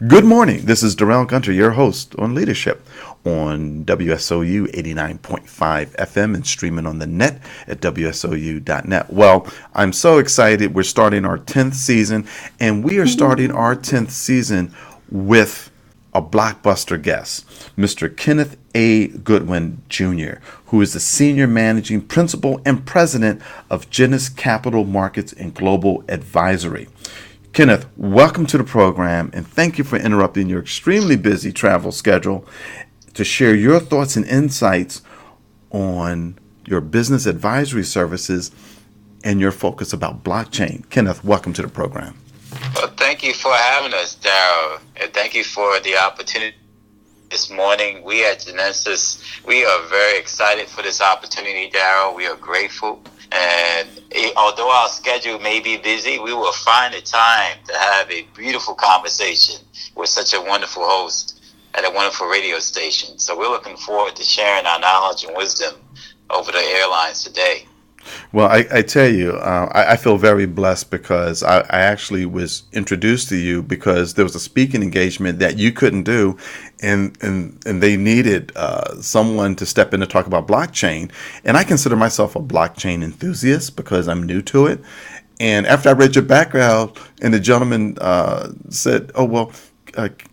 Good morning. This is Darrell Gunter, your host on Leadership on WSOU 89.5 FM and streaming on the net at WSOU.net. Well, I'm so excited. We're starting our 10th season, and we are starting our 10th season with a blockbuster guest, Mr. Kenneth A. Goodwin Jr., who is the Senior Managing Principal and President of Jeanensis Capital Markets and Global Advisory. Kenneth, welcome to the program, and thank you for interrupting your extremely busy travel schedule to share your thoughts and insights on your business advisory services and your focus about blockchain. Kenneth, welcome to the program. Well, thank you for having us, Darrell, and thank you for the opportunity this morning. We at Jeanensis, we are very excited for this opportunity, Darrell. We are grateful. And although our schedule may be busy, we will find the time to have a beautiful conversation with such a wonderful host at a wonderful radio station. So we're looking forward to sharing our knowledge and wisdom over the airlines today. Well, I tell you, I feel very blessed because I actually was introduced to you because there was a speaking engagement that you couldn't do, and they needed someone to step in to talk about blockchain. And I consider myself a blockchain enthusiast because I'm new to it. And after I read your background, and the gentleman said, "Oh well,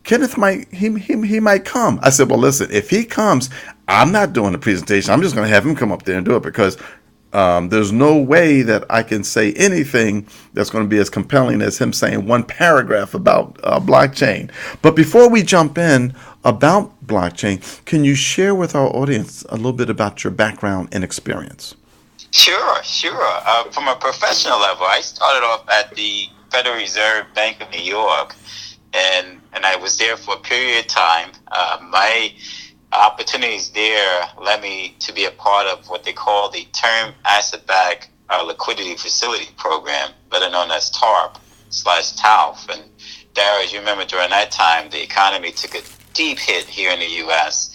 Kenneth he might come." I said, "Well, listen, if he comes, I'm not doing the presentation. I'm just going to have him come up there and do it because." There's no way that I can say anything that's going to be as compelling as him saying one paragraph about blockchain. But before we jump in about blockchain, can you share with our audience a little bit about your background and experience? Sure. From a professional level, I started off at the Federal Reserve Bank of New York, and I was there for a period of time. My opportunities there led me to be a part of what they call the Term Asset-Backed Liquidity Facility Program, better known as TARP/TALF. And Darrell, as you remember, during that time, the economy took a deep hit here in the U.S.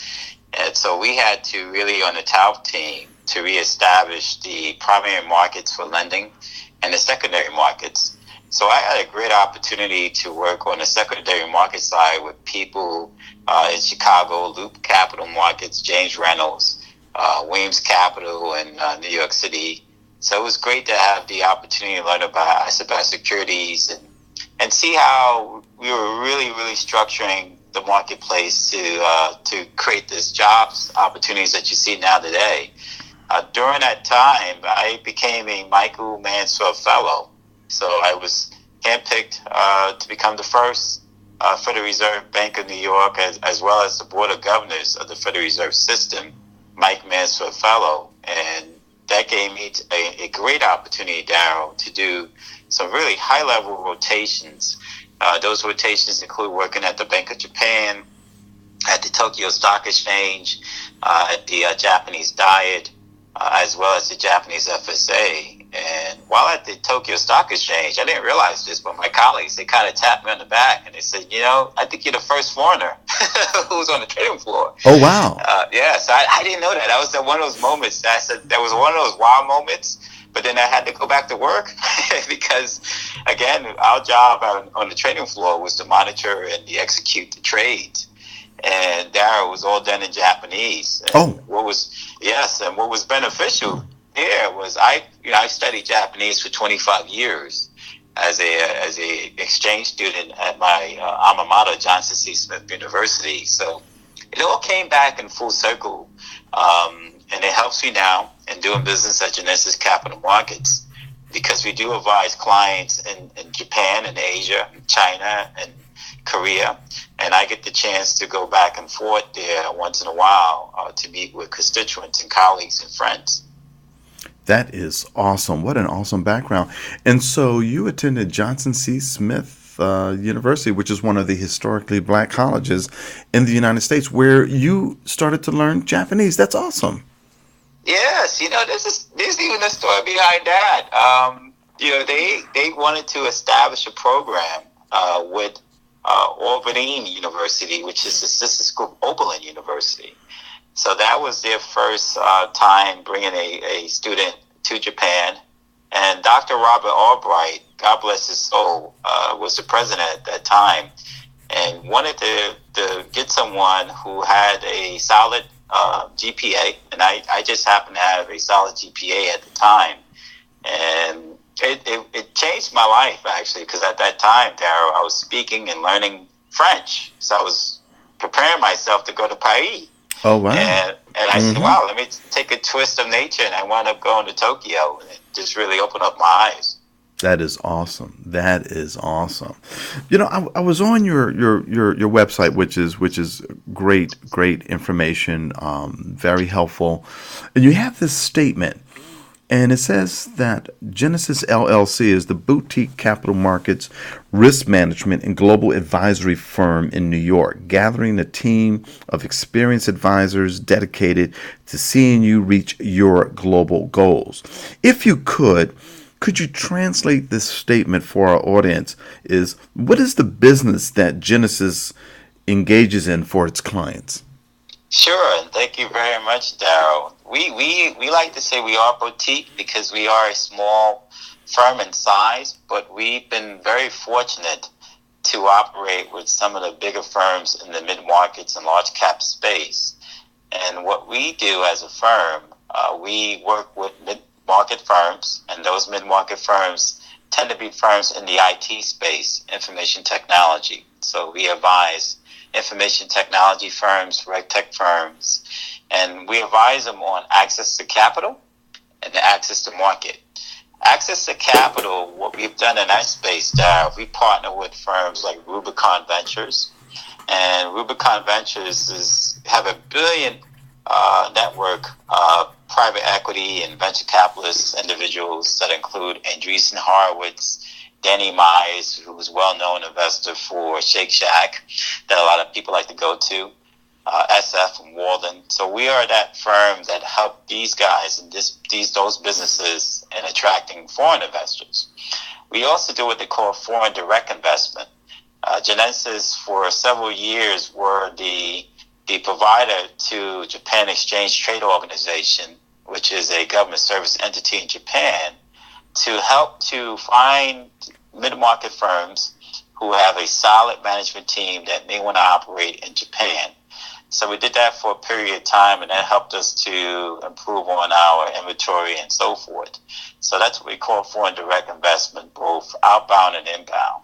And so we had to really, on the TALF team, to reestablish the primary markets for lending and the secondary markets. So I had a great opportunity to work on the secondary market side with people in Chicago, Loop Capital Markets, James Reynolds, Williams Capital, and New York City. So it was great to have the opportunity to learn about asset-backed securities and see how we were really structuring the marketplace to create these jobs opportunities that you see now today. During that time, I became a Michael Mansfield Fellow. So I was handpicked to become the first Federal Reserve Bank of New York, as well as the Board of Governors of the Federal Reserve System, Mike Mansfield Fellow. And that gave me a great opportunity, Darrell, to do some really high-level rotations. Those rotations include working at the Bank of Japan, at the Tokyo Stock Exchange, at the Japanese Diet, as well as the Japanese FSA. And while at the Tokyo Stock Exchange, I didn't realize this, but my colleagues, they kind of tapped me on the back and they said, I think you're the first foreigner who's on the trading floor. Oh, wow. Yes, I didn't know that. That was one of those moments. That was one of those wow moments. But then I had to go back to work because, again, our job on the trading floor was to monitor and execute the trades. And Darrell was all done in Japanese. And what was beneficial there was I studied Japanese for 25 years as a exchange student at my alma mater, Jeanensis University. So it all came back in full circle, and it helps me now in doing business at Jeanensis Capital Markets because we do advise clients in Japan and Asia, and China and Korea, and I get the chance to go back and forth there once in a while to meet with constituents and colleagues and friends. That is awesome. What an awesome background. And so you attended Johnson C. Smith University, which is one of the historically black colleges in the United States, where you started to learn Japanese. That's awesome. Yes. There's even a story behind that. They wanted to establish a program with Oberlin University, which is the sister school of Oberlin University. So that was their first time bringing a student to Japan. And Dr. Robert Albright, God bless his soul, was the president at that time. and wanted to get someone who had a solid GPA, and I just happened to have a solid GPA at the time, and it changed my life, actually, because at that time, Darrell, I was speaking and learning French, so I was preparing myself to go to Paris. Oh, wow. And I said, wow, let me take a twist of nature, and I wound up going to Tokyo, and it just really opened up my eyes. That is awesome. That is awesome. You know, I was on your website, which is great information, very helpful, and you have this statement, and it says that Jeanensis LLC is the boutique capital markets, risk management, and global advisory firm in New York, gathering a team of experienced advisors dedicated to seeing you reach your global goals. If you could you translate this statement for our audience? What is the business that Jeanensis engages in for its clients? Sure, and thank you very much, Darrell. We like to say we are boutique because we are a small firm in size, but we've been very fortunate to operate with some of the bigger firms in the mid-markets and large cap space. And what we do as a firm, we work with mid-market firms, and those mid-market firms tend to be firms in the IT space, information technology. So we advise information technology firms, RegTech firms, and we advise them on access to capital and access to market. Access to capital, what we've done in that space, we partner with firms like Rubicon Ventures, and Rubicon Ventures have a billion network of private equity and venture capitalist individuals that include Andreessen Horowitz, Danny Mize, who's a well-known investor for Shake Shack that a lot of people like to go to, SF and Walden. So we are that firm that help these guys and those businesses in attracting foreign investors. We also do what they call foreign direct investment. Jeanensis for several years were the provider to Japan Exchange Trade Organization, which is a government service entity in Japan, to help to find mid-market firms who have a solid management team that may want to operate in Japan. So we did that for a period of time, and that helped us to improve on our inventory and so forth. So that's what we call foreign direct investment, both outbound and inbound.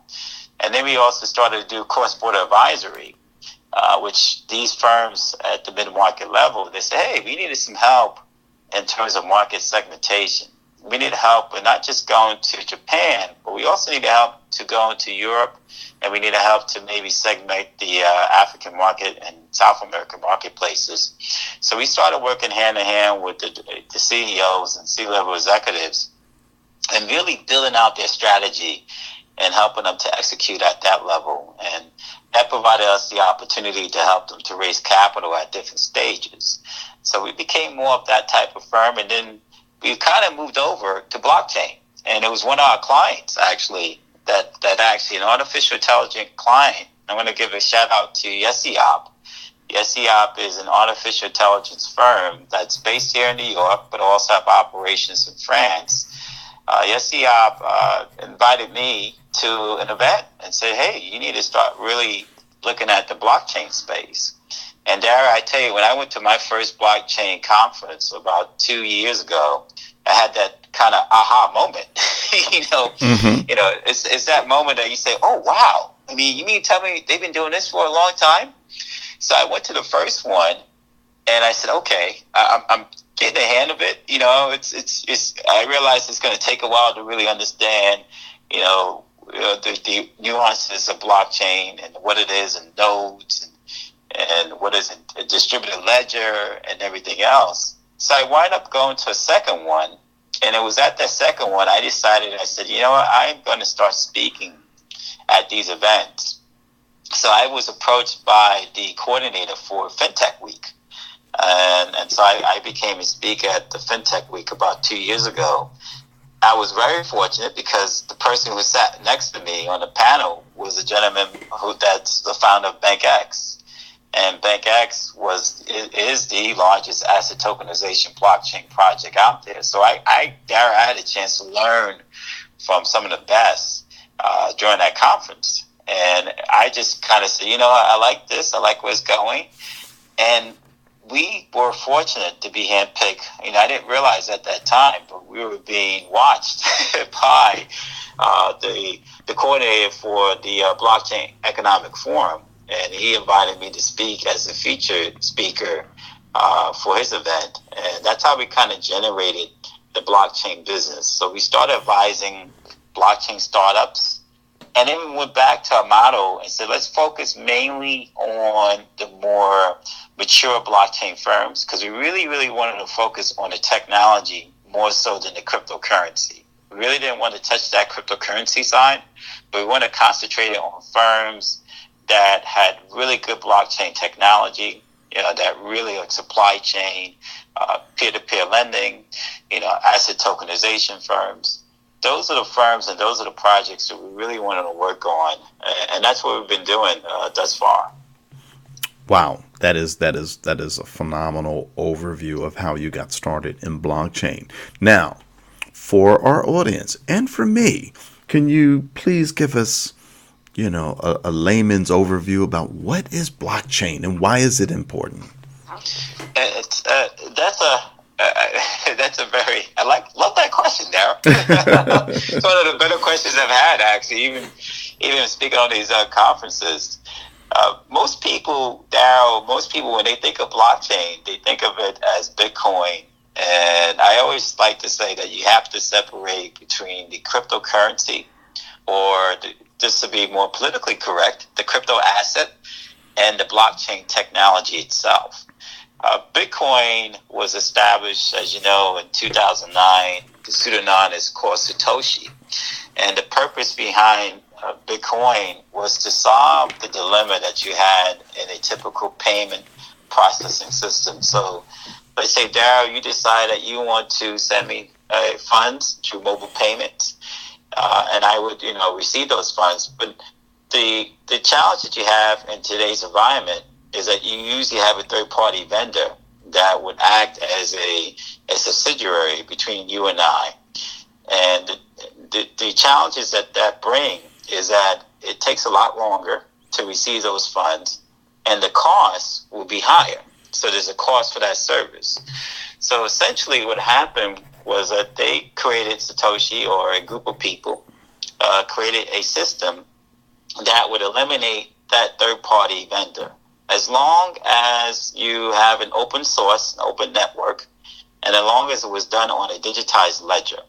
And then we also started to do cross-border advisory, which these firms at the mid-market level, they say, hey, we needed some help in terms of market segmentation. We need help with not just going to Japan, but we also need help to go into Europe, and we need help to maybe segment the African market and South American marketplaces. So we started working hand in hand with the CEOs and C-level executives and really building out their strategy and helping them to execute at that level. And that provided us the opportunity to help them to raise capital at different stages. So we became more of that type of firm, and then we kind of moved over to blockchain. And it was one of our clients, actually, that actually an artificial intelligence client. I'm going to give a shout out to YesEop. YesEop is an artificial intelligence firm that's based here in New York, but also have operations in France. YesEop invited me to an event and said, hey, you need to start really looking at the blockchain space. And Darrell, I tell you, when I went to my first blockchain conference about 2 years ago, I had that kind of aha moment. It's that moment that you say, oh, wow. I mean, you mean to tell me they've been doing this for a long time? So I went to the first one, and I said, okay, I'm getting the hang of it. It's. I realized it's going to take a while to really understand, the nuances of blockchain and what it is and nodes and what is a distributed ledger and everything else. So I wound up going to a second one, and it was at that second one I said, you know what, I'm going to start speaking at these events. So I was approached by the coordinator for FinTech Week, and so I became a speaker at the FinTech Week about 2 years ago. I was very fortunate because the person who sat next to me on the panel was a gentleman that's the founder of BankX. And BankX is the largest asset tokenization blockchain project out there. So I had a chance to learn from some of the best during that conference. And I just kind of said, I like this. I like where it's going. And we were fortunate to be handpicked. I didn't realize at that time, but we were being watched by the coordinator for the Blockchain Economic Forum. And he invited me to speak as a featured speaker for his event. And that's how we kind of generated the blockchain business. So we started advising blockchain startups, and then we went back to our motto and said, let's focus mainly on the more mature blockchain firms, because we really, really wanted to focus on the technology more so than the cryptocurrency. We really didn't want to touch that cryptocurrency side, but we want to concentrate on firms that had really good blockchain technology, that really like supply chain, peer-to-peer lending, asset tokenization firms. Those are the firms and those are the projects that we really wanted to work on, and that's what we've been doing thus far. Wow, that is a phenomenal overview of how you got started in blockchain. Now, for our audience and for me, can you please give us, a layman's overview about what is blockchain and why is it important? That's a very love that question, Darrell. It's one of the better questions I've had, actually. Even speaking on these conferences. Most people, Darrell, when they think of blockchain, they think of it as Bitcoin. And I always like to say that you have to separate between the cryptocurrency, or just to be more politically correct, the crypto asset, and the blockchain technology itself. Bitcoin was established, as you know, in 2009. The pseudonym is called Satoshi. And the purpose behind Bitcoin was to solve the dilemma that you had in a typical payment processing system. So let's say, Darrell, you decide that you want to send me funds through mobile payments, and I would, receive those funds. But the challenge that you have in today's environment is that you usually have a third-party vendor that would act as a subsidiary between you and I. And the challenges that bring is that it takes a lot longer to receive those funds, and the cost will be higher. So there's a cost for that service. So essentially what happened was that they created Satoshi, or a group of people, created a system that would eliminate that third-party vendor. As long as you have an open source, an open network, and as long as it was done on a digitized ledger.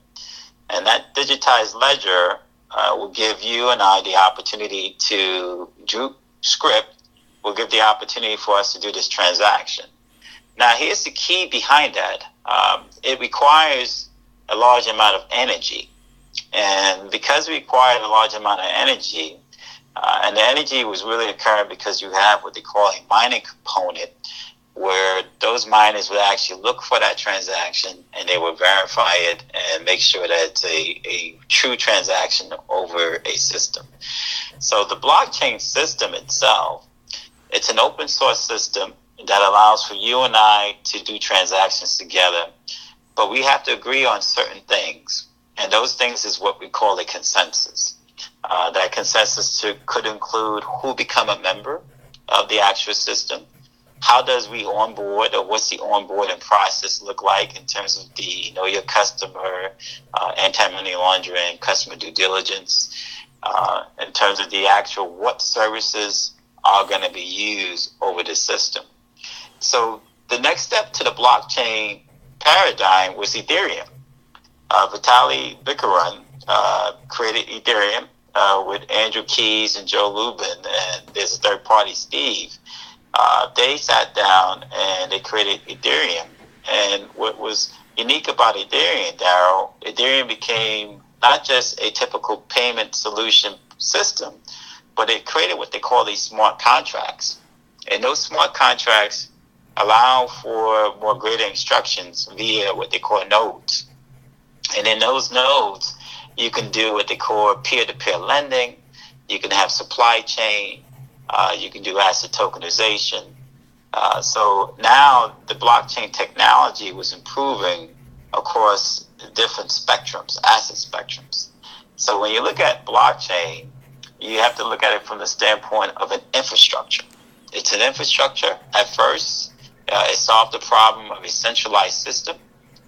And that digitized ledger will give you and I the opportunity to do script, will give the opportunity for us to do this transaction. Now, here's the key behind that. It requires a large amount of energy. And because we required a large amount of energy, and the energy was really occurring because you have what they call a mining component, where those miners would actually look for that transaction and they would verify it and make sure that it's a true transaction over a system. So the blockchain system itself, it's an open source system that allows for you and I to do transactions together, but we have to agree on certain things. And those things is what we call a consensus. That consensus could include who become a member of the actual system, how does we onboard, or what's the onboarding process look like in terms of the know your customer, anti-money laundering, customer due diligence, in terms of the actual what services are going to be used over the system. So the next step to the blockchain paradigm was Ethereum. Vitalik Buterin created Ethereum with Andrew Keys and Joe Lubin, and there's a third party, Steve. They sat down and they created Ethereum. And what was unique about Ethereum, Darrell, Ethereum became not just a typical payment solution system, but it created what they call these smart contracts. And those smart contracts allow for more greater instructions via what they call nodes. And in those nodes, you can do what they call peer-to-peer lending. You can have supply chain. You can do asset tokenization. So now the blockchain technology was improving across different spectrums, asset spectrums. So when you look at blockchain, you have to look at it from the standpoint of an infrastructure. It's an infrastructure. At first, it solved the problem of a centralized system.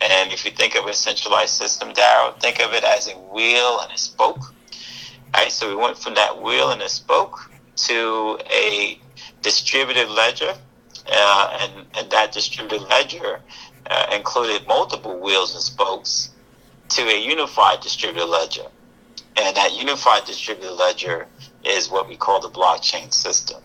And if you think of a centralized system, Darrell, think of it as a wheel and a spoke. All right, so we went from that wheel and a spoke to a distributed ledger, and that distributed ledger included multiple wheels and spokes to a unified distributed ledger. And that unified distributed ledger is what we call the blockchain system.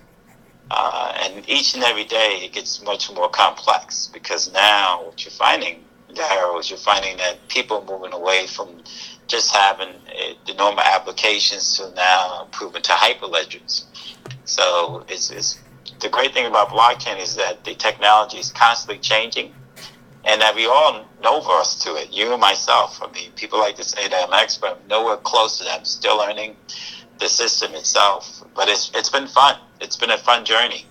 And each and every day it gets much more complex, because now what you're finding, Darrell, is you're finding that people are moving away from just having the normal applications to now moving to hyperledgers. So it's the great thing about blockchain is that the technology is constantly changing, and that we all know verse to it. You and myself. I mean, people like to say that I'm an expert. I'm nowhere close to that. I'm still learning the system itself. But it's been fun. It's been a fun journey.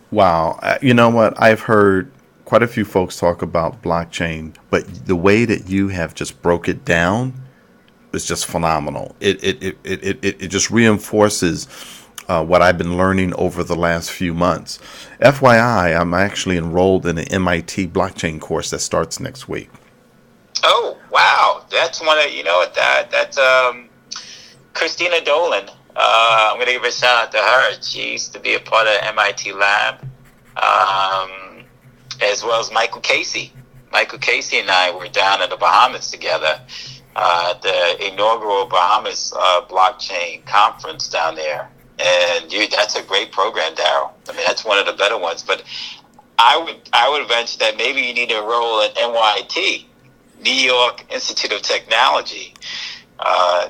Wow. You know what? I've heard quite a few folks talk about blockchain, but the way that you have just broke it down is just phenomenal. It just reinforces what I've been learning over the last few months. FYI, I'm actually enrolled in an MIT blockchain course that starts next week. Oh, wow. That's one of, that's Christina Dolan. I'm going to give a shout out to her. She used to be a part of the MIT lab, as well as Michael Casey. Michael Casey and I were down in the Bahamas together, the inaugural Bahamas blockchain conference down there. And that's a great program, Darrell. I mean, that's one of the better ones. But I would venture that maybe you need to enroll at NYT, New York Institute of Technology.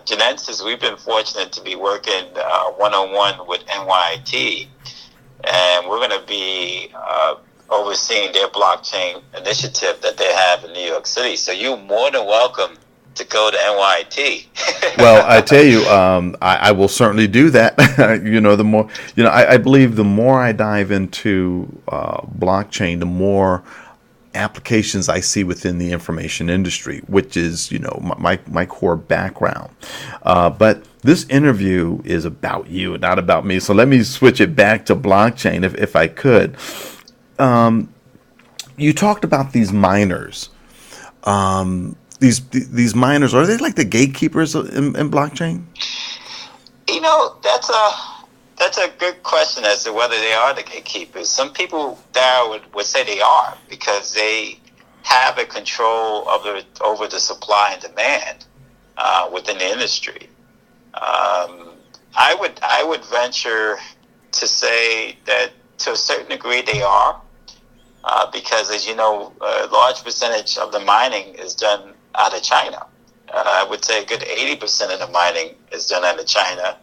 Jeanensis, we've been fortunate to be working one-on-one with NYT, and we're going to be overseeing their blockchain initiative that they have in New York City. So you're more than welcome to go to NYT. Well, I tell you, I will certainly do that. The more, I believe the more I dive into blockchain, the more applications I see within the information industry, which is, my core background. But this interview is about you, not about me. So let me switch it back to blockchain, if I could. You talked about these miners. These miners, are they like the gatekeepers in blockchain? That's a good question as to whether they are the gatekeepers. Some people there would say they are, because they have a control over the supply and demand within the industry. I would venture to say that to a certain degree they are, because, as you know, a large percentage of the mining is done out of China. I would say a good 80% of the mining is done out of China.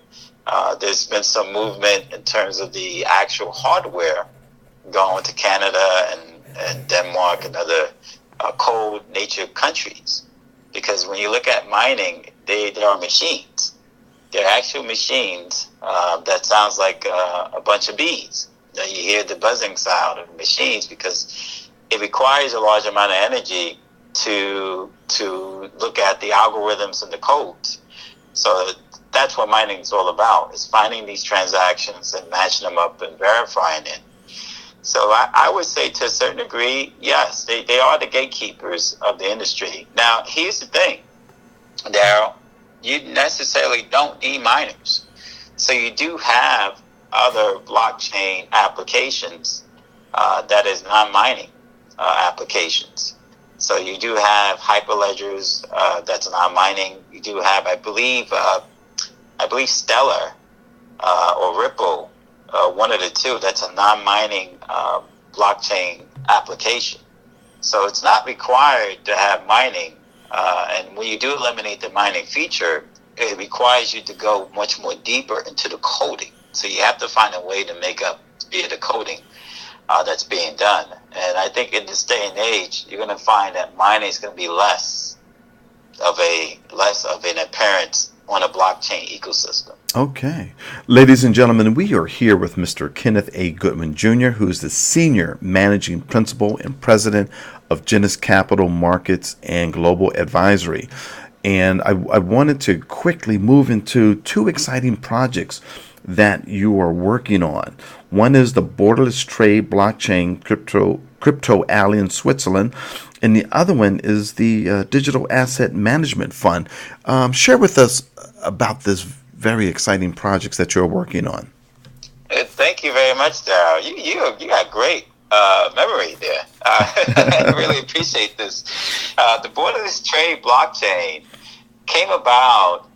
There's been some movement in terms of the actual hardware going to Canada and Denmark and other cold-natured countries. Because when you look at mining, there are machines. There are actual machines that sounds like a bunch of bees. You hear the buzzing sound of machines, because it requires a large amount of energy to look at the algorithms and the codes. So that's what mining is all about, is finding these transactions and matching them up and verifying it. So I would say to a certain degree, yes, they are the gatekeepers of the industry. Now, here's the thing, Darrell, you necessarily don't need miners. So you do have other blockchain applications that is non-mining applications. So you do have hyperledgers that's non-mining. You do have, I believe Stellar or Ripple, one of the two, that's a non-mining blockchain application. So it's not required to have mining. And when you do eliminate the mining feature, it requires you to go much more deeper into the coding. So you have to find a way to make up via the coding that's being done. And I think in this day and age, you're going to find that mining is going to be less of an appearance on a blockchain ecosystem. Okay. Ladies and gentlemen, we are here with Mr. Kenneth A. Goodwin Jr., who is the Senior Managing Principal and President of Jeanensis Capital Markets and Global Advisory. And I wanted to quickly move into two exciting projects that you are working on. One is the Borderless Trade Blockchain CryptoAlley in Switzerland, and the other one is the DigitalAsset Management Fund. Share with us about this very exciting projects that you're working on. Thank you very much, Darrell. You got great memory there. I really appreciate this. The Borderless Trade Blockchain came about.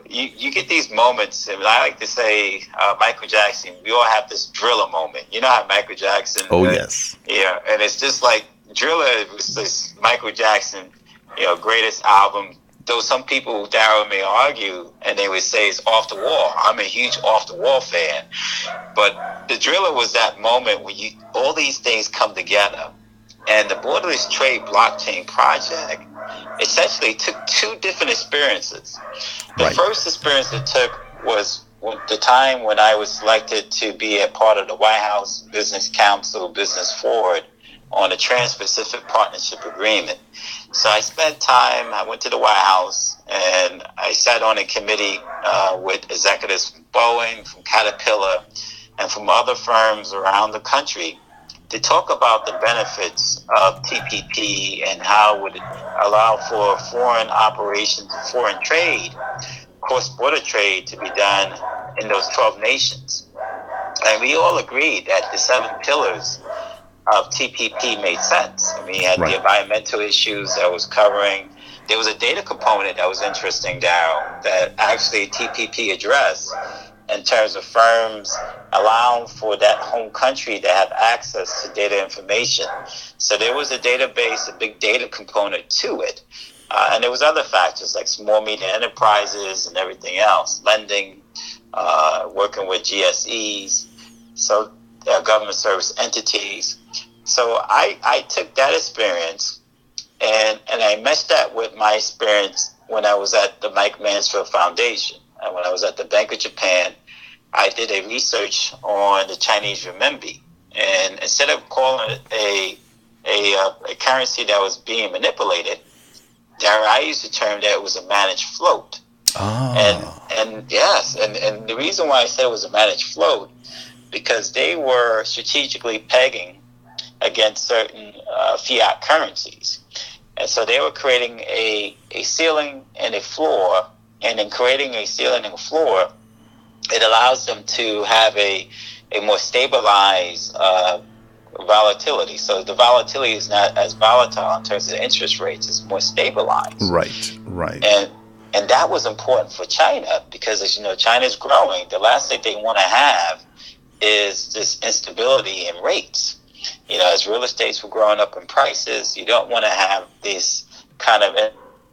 You get these moments, and I like to say, Michael Jackson. We all have this Driller moment. You know how Michael Jackson. Oh yes. Yeah, and it's just like Driller was this Michael Jackson, greatest album. Though some people, Darrell, may argue, and they would say it's off the wall. I'm a huge off the wall fan, but the Driller was that moment when all these things come together, and the Borderless Trade Blockchain project essentially took two different experiences. The first experience it took was the time when I was selected to be a part of the White House Business Council Business Forward on a Trans-Pacific Partnership Agreement. So I spent time, I went to the White House, and I sat on a committee with executives from Boeing, from Caterpillar, and from other firms around the country to talk about the benefits of TPP and how it would allow for foreign operations, foreign trade, cross-border trade to be done in those 12 nations. And we all agreed that the 7 pillars of TPP made sense. I mean, you had the environmental issues that was covering. There was a data component that was interesting, Darrell, that actually TPP addressed in terms of firms allowing for that home country to have access to data information. So there was a database, a big data component to it. And there was other factors like small medium enterprises and everything else, lending, working with GSEs, so government service entities. So I took that experience and I meshed that with my experience when I was at the Mike Mansfield Foundation. And when I was at the Bank of Japan, I did a research on the Chinese renminbi. And instead of calling it a currency that was being manipulated, I used the term that it was a managed float. And yes, and the reason why I said it was a managed float, because they were strategically pegging against certain fiat currencies. And so they were creating a ceiling and a floor, and in creating a ceiling and a floor, it allows them to have a more stabilized volatility. So the volatility is not as volatile in terms of the interest rates, it's more stabilized. Right. And that was important for China because, as you know, China's growing. The last thing they want to have is this instability in rates. As real estates were growing up in prices, you don't want to have this kind of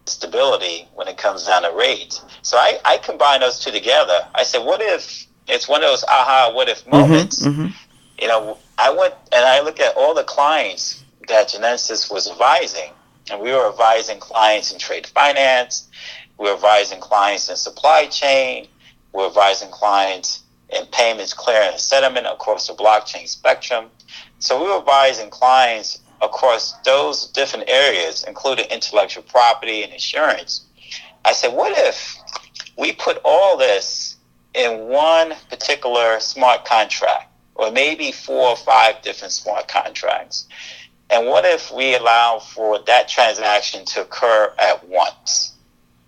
instability when it comes down to rates. So I combine those two together. I said, what if it's one of those aha, what if moments? I went and I looked at all the clients that Jeanensis was advising, and we were advising clients in trade finance, we were advising clients in supply chain, we were advising clients in payments, clearing, and settlement across the blockchain spectrum. So we were advising clients across those different areas, including intellectual property and insurance. I said, what if we put all this in one particular smart contract, or maybe 4 or 5 different smart contracts? And what if we allow for that transaction to occur at once?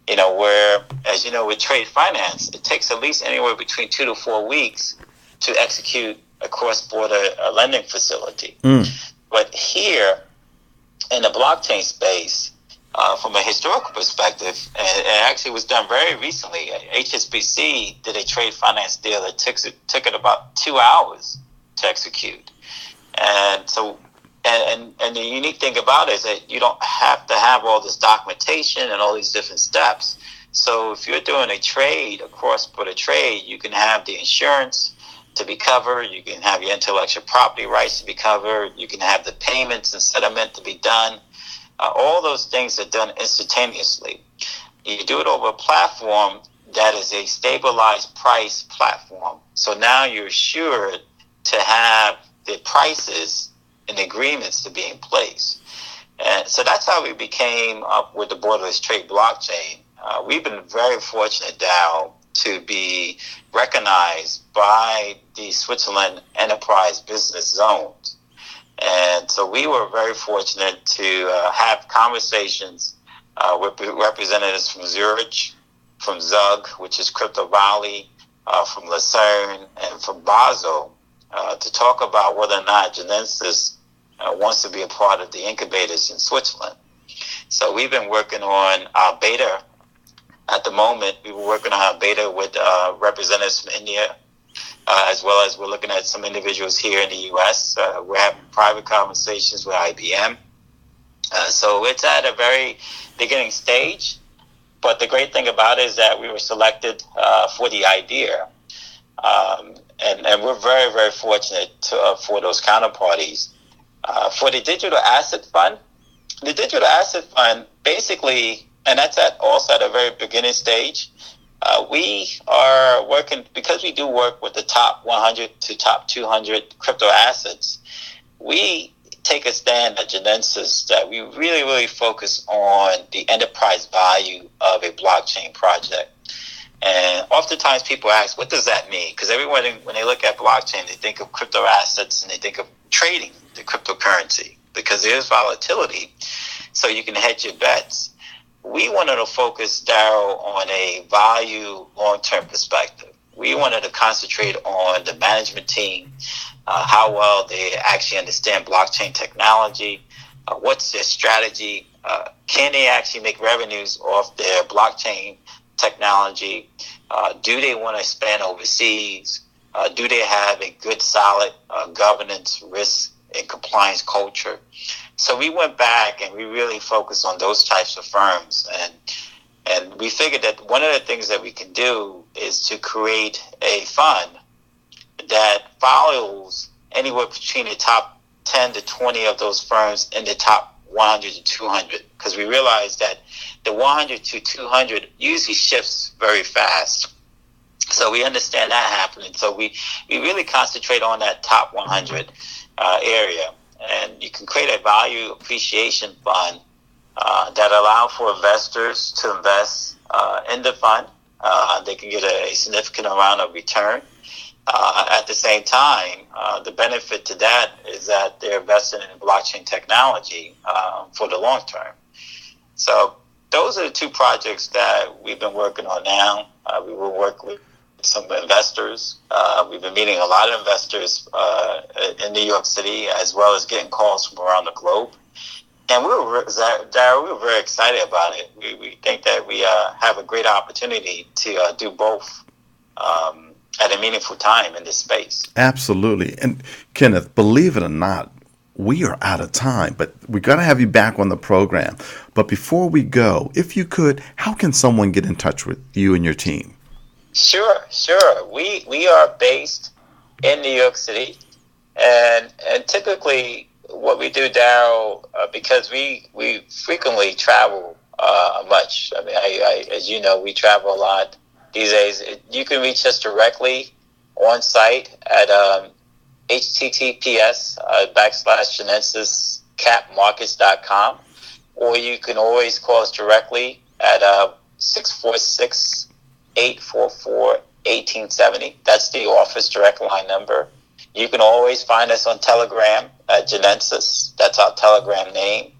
Where, as you know, with trade finance, it takes at least anywhere between 2 to 4 weeks to execute a cross-border lending facility. But here, in the blockchain space, from a historical perspective, and it actually was done very recently, HSBC did a trade finance deal that took it about 2 hours to execute. And so, and the unique thing about it is that you don't have to have all this documentation and all these different steps. So if you're doing a trade, a cross-border trade, you can have the insurance to be covered, you can have your intellectual property rights to be covered, you can have the payments and settlement to be done. All those things are done instantaneously. You do it over a platform that is a stabilized price platform. So now you're assured to have the prices and agreements to be in place. And so that's how we became up with the Borderless Trade Blockchain. We've been very fortunate, Dow, to be recognized by the Switzerland Enterprise Business Zones. And so we were very fortunate to have conversations with representatives from Zurich, from Zug, which is CryptoAlley, from Lucerne, and from Basel, to talk about whether or not Jeanensis wants to be a part of the incubators in Switzerland. So we've been working on our beta. At the moment, we were working on our beta with representatives from India, as well as we're looking at some individuals here in the U.S. We're having private conversations with IBM. So it's at a very beginning stage. But the great thing about it is that we were selected for the idea. And we're very, very fortunate for those counterparties. For the Digital Asset Fund, basically, and that's also at a very beginning stage, we are working, because we do work with the top 100 to top 200 crypto assets, we take a stand at Jeanensis that we really, really focus on the enterprise value of a blockchain project. And oftentimes people ask, what does that mean? Because everyone, when they look at blockchain, they think of crypto assets and they think of trading the cryptocurrency because there is volatility, so you can hedge your bets. We wanted to focus, Darrell, on a value long-term perspective. We wanted to concentrate on the management team, how well they actually understand blockchain technology, what's their strategy, can they actually make revenues off their blockchain technology, do they want to expand overseas, do they have a good, solid governance, risk, and compliance culture. So we went back and we really focused on those types of firms, and we figured that one of the things that we can do is to create a fund that follows anywhere between the top 10 to 20 of those firms in the top 100 to 200, because we realized that the 100 to 200 usually shifts very fast. So we understand that happening. So we really concentrate on that top 100 area. And you can create a value appreciation fund that allow for investors to invest in the fund. They can get a significant amount of return. At the same time, the benefit to that is that they're investing in blockchain technology for the long term. So those are the two projects that we've been working on now. We will work with some investors. We've been meeting a lot of investors in New York City, as well as getting calls from around the globe. And Darrell, we were very excited about it. We think that we have a great opportunity to do both at a meaningful time in this space. Absolutely. And Kenneth, believe it or not, we are out of time, but we got to have you back on the program. But before we go, if you could, how can someone get in touch with you and your team? Sure. We are based in New York City, and typically what we do, Darrell, because we frequently travel much. I mean, as you know, we travel a lot these days. You can reach us directly on site at https://Jeanensis-capmarkets.com, or you can always call us directly at 646-844-1870. That's the office direct line number. You can always find us on Telegram at Jeanensis. That's our Telegram name.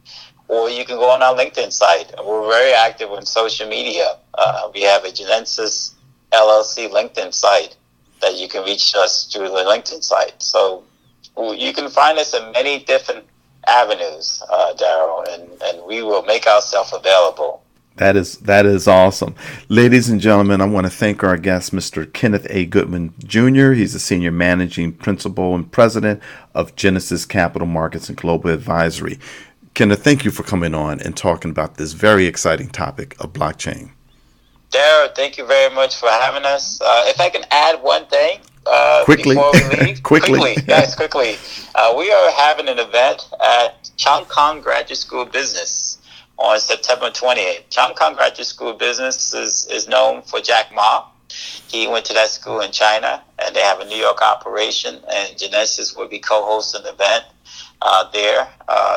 Or you can go on our LinkedIn site. We're very active on social media. We have a Jeanensis LLC LinkedIn site that you can reach us through the LinkedIn site. So you can find us in many different avenues, Darrell, and we will make ourselves available. That is awesome. Ladies and gentlemen, I want to thank our guest, Mr. Kenneth A. Goodwin Jr. He's the Senior Managing Principal and President of Jeanensis Capital Markets and Global Advisory. Kenneth, thank you for coming on and talking about this very exciting topic of blockchain. Darrell, thank you very much for having us. If I can add one thing quickly before we leave. quickly. Yes, quickly. We are having an event at Chang Kong Graduate School of Business on September 28th. Chang Kong Graduate School of Business is known for Jack Ma. He went to that school in China, and they have a New York operation, and Jeanensis will be co-hosting the event. there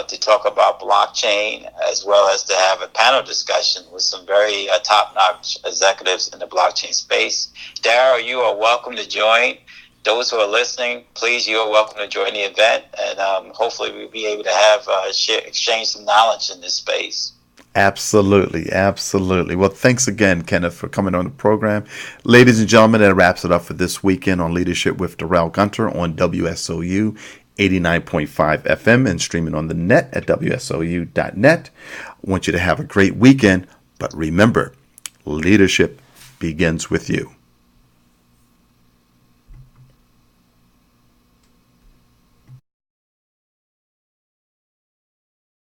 to talk about blockchain, as well as to have a panel discussion with some very top-notch executives in the blockchain space. Darrell, you are welcome to join. Those who are listening, please, you are welcome to join the event, and hopefully we'll be able to have exchange some knowledge in this space. Absolutely, absolutely. Well, thanks again, Kenneth, for coming on the program. Ladies and gentlemen, that wraps it up for this weekend on Leadership with Darrell Gunter on WSOU 89.5 FM and streaming on the net at WSOU.net. I want you to have a great weekend, but remember, leadership begins with you.